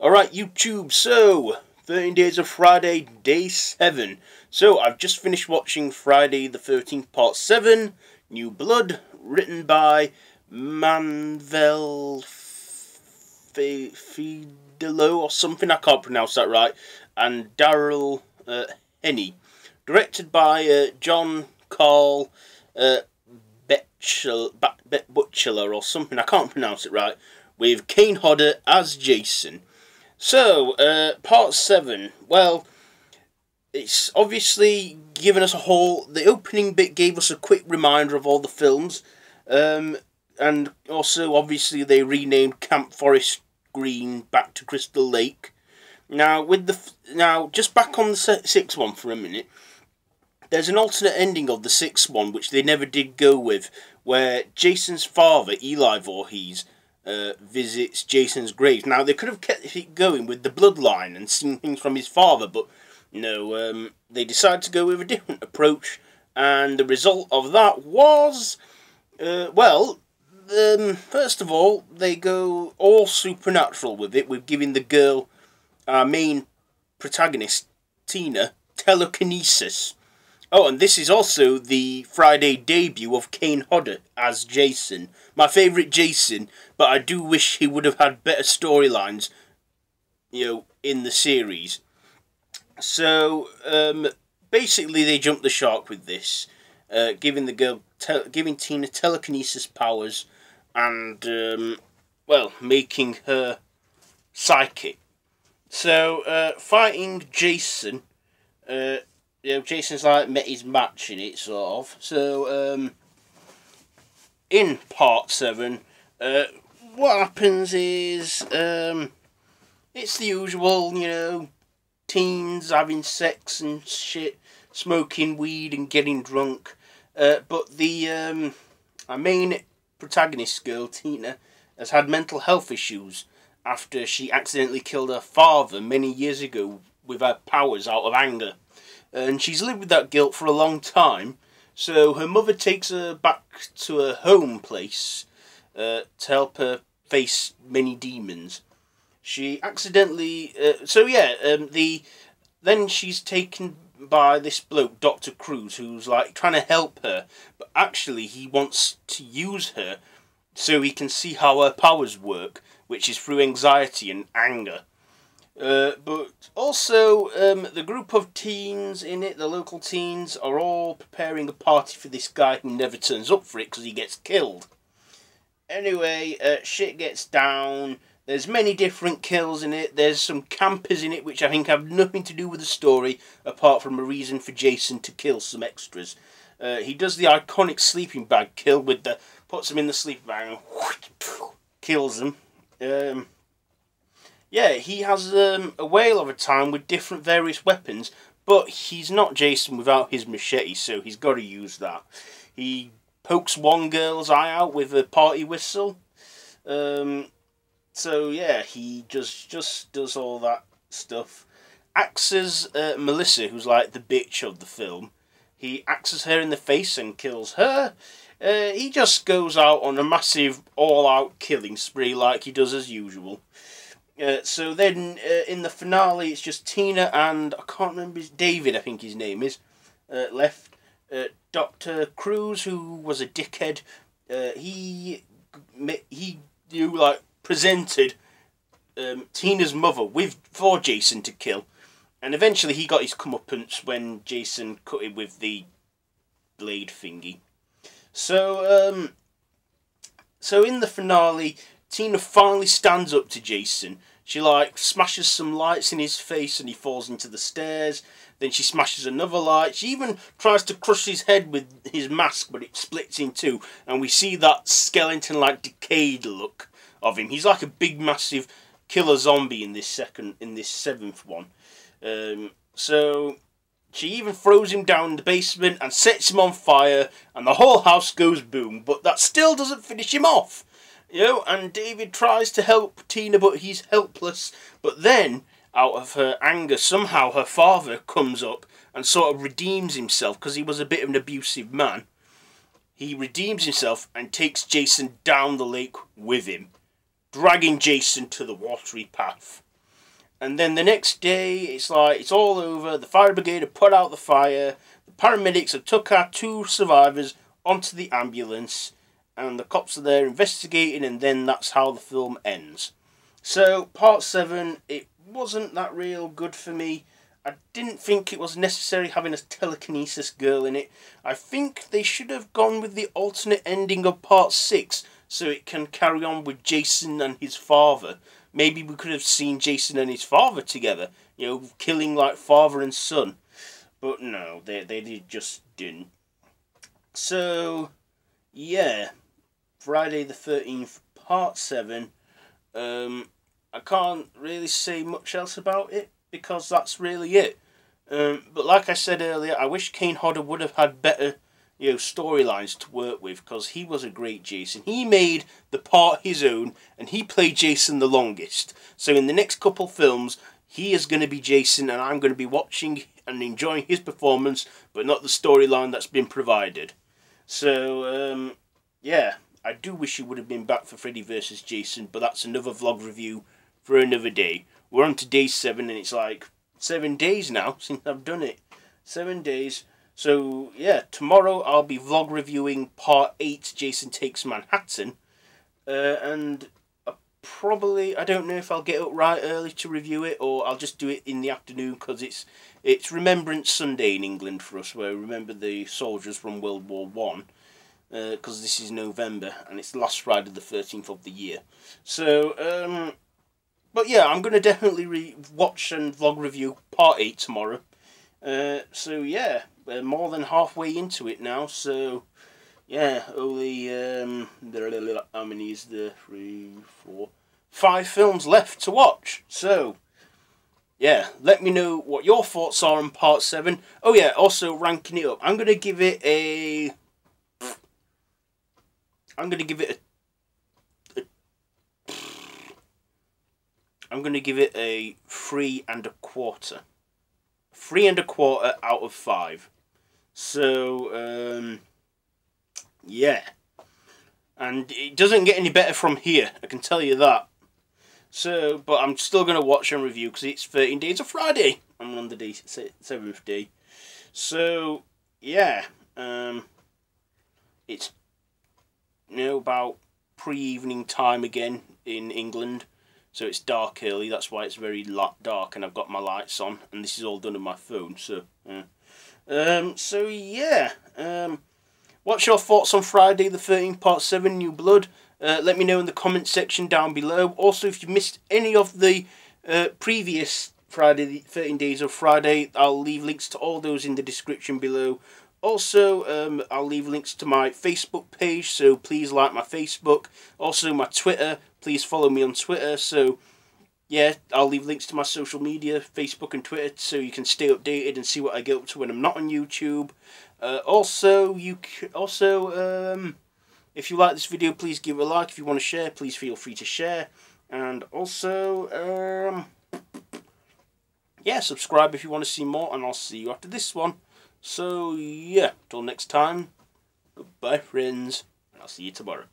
Alright YouTube, so 13 Days of Friday, Day 7. So I've just finished watching Friday the 13th Part 7, New Blood, written by Manuel Fidelo or something, I can't pronounce that right, and Daryl Henney. Directed by John Carl Butcher or something, I can't pronounce it right, with Kane Hodder as Jason. So, part 7, well, it's obviously given us the opening bit gave us a quick reminder of all the films, and also, obviously, they renamed Camp Forest Green back to Crystal Lake. Now, just back on the 6th one for a minute, there's an alternate ending of the 6th one, which they never did go with, where Jason's father, Eli Voorhees, visits Jason's grave. Now, they could have kept it going with the bloodline and seen things from his father, but no, they decided to go with a different approach, and the result of that was, first of all, they go all supernatural with it, with giving the girl, our main protagonist, Tina, telekinesis. Oh, and this is also the Friday debut of Kane Hodder as Jason. My favourite Jason, but I do wish he would have had better storylines, in the series. So, basically they jumped the shark with this, giving Tina telekinesis powers and, making her psychic. So, fighting Jason, Jason's like met his match in it, sort of. So, in part 7, what happens is, it's the usual, teens having sex and shit, smoking weed and getting drunk. But the, our main protagonist girl, Tina, has had mental health issues after she accidentally killed her father many years ago with her powers out of anger. And she's lived with that guilt for a long time, so her mother takes her back to her home place to help her face many demons. She accidentally, then she's taken by this bloke, Dr. Cruz, who's like trying to help her, but actually he wants to use her so he can see how her powers work, which is through anxiety and anger. But also, the group of teens in it, the local teens, are all preparing a party for this guy who never turns up for it because he gets killed. Anyway, shit gets down. There's many different kills in it. There's some campers in it which I think have nothing to do with the story, apart from a reason for Jason to kill some extras. He does the iconic sleeping bag kill with puts them in the sleeping bag and kills them. Yeah, he has a whale of a time with different various weapons, but he's not Jason without his machete, so he's got to use that. He pokes one girl's eye out with a party whistle. So yeah, he just does all that stuff. Axes Melissa, who's like the bitch of the film. He axes her in the face and kills her. He just goes out on a massive all-out killing spree like he does as usual. So then, in the finale, it's just Tina and, I can't remember, David, I think his name is, left. Dr. Cruz, who was a dickhead, he presented Tina's mother for Jason to kill. And eventually he got his comeuppance when Jason cut him with the blade thingy. So in the finale, Tina finally stands up to Jason. She smashes some lights in his face and he falls into the stairs. Then she smashes another light. She even tries to crush his head with his mask, but it splits in two. And we see that skeleton-like decayed look of him. He's like a big, massive killer zombie in this 7th one. So she even throws him down in the basement and sets him on fire. And the whole house goes boom. But that still doesn't finish him off. And David tries to help Tina, but he's helpless. But then, out of her anger, somehow her father comes up and sort of redeems himself, because he was a bit of an abusive man. He redeems himself and takes Jason down the lake with him, dragging Jason to the watery path. And then the next day, it's like, it's all over. The fire brigade have put out the fire. The paramedics have took our 2 survivors onto the ambulance. And the cops are there investigating, and then that's how the film ends. So, part 7, it wasn't that real good for me. I didn't think it was necessary having a telekinesis girl in it. I think they should have gone with the alternate ending of part 6, so it can carry on with Jason and his father. Maybe we could have seen Jason and his father together, you know, killing like father and son. But no, they just didn't. So, yeah, Friday the 13th, part 7. I can't really say much else about it, because that's really it. But like I said earlier, I wish Kane Hodder would have had better, you know, storylines to work with, because he was a great Jason. He made the part his own, and he played Jason the longest. So in the next couple films, he is going to be Jason, and I'm going to be watching and enjoying his performance, but not the storyline that's been provided. So, yeah, I do wish he would have been back for Freddy vs. Jason, but that's another vlog review for another day. We're on to day 7, and it's like 7 days now since I've done it. 7 days. So, yeah, tomorrow I'll be vlog reviewing part 8, Jason Takes Manhattan. And I don't know if I'll get up right early to review it, or I'll just do it in the afternoon, because it's Remembrance Sunday in England for us, where we remember the soldiers from World War One. Because this is November, and it's the last Friday the 13th of the year. So, but yeah, I'm going to definitely watch and vlog review part 8 tomorrow. So yeah, we're more than halfway into it now, so yeah, only, how many is there? 3, 4, 5 films left to watch. So, yeah, let me know what your thoughts are on part 7. Oh yeah, also ranking it up. I'm going to give it a 3.25. 3.25 out of 5. So, yeah. And it doesn't get any better from here, I can tell you that. So, but I'm still going to watch and review, because it's 13 Days of Friday. I'm on the 7th day. So, yeah. It's, you know, about pre-evening time again in England. So it's dark early, that's why it's very dark, and I've got my lights on, and this is all done on my phone, so, so yeah, what's your thoughts on Friday the 13th, part 7, New Blood? Let me know in the comment section down below. Also, if you missed any of the previous Friday, the 13 Days of Friday, I'll leave links to all those in the description below. Also, I'll leave links to my Facebook page, so please like my Facebook. Also, my Twitter, please follow me on Twitter. So, yeah, I'll leave links to my social media, Facebook and Twitter, so you can stay updated and see what I get up to when I'm not on YouTube. Also, if you like this video, please give it a like. If you want to share, please feel free to share. And also, yeah, subscribe if you want to see more, and I'll see you after this one. So, yeah, till next time, goodbye friends, and I'll see you tomorrow.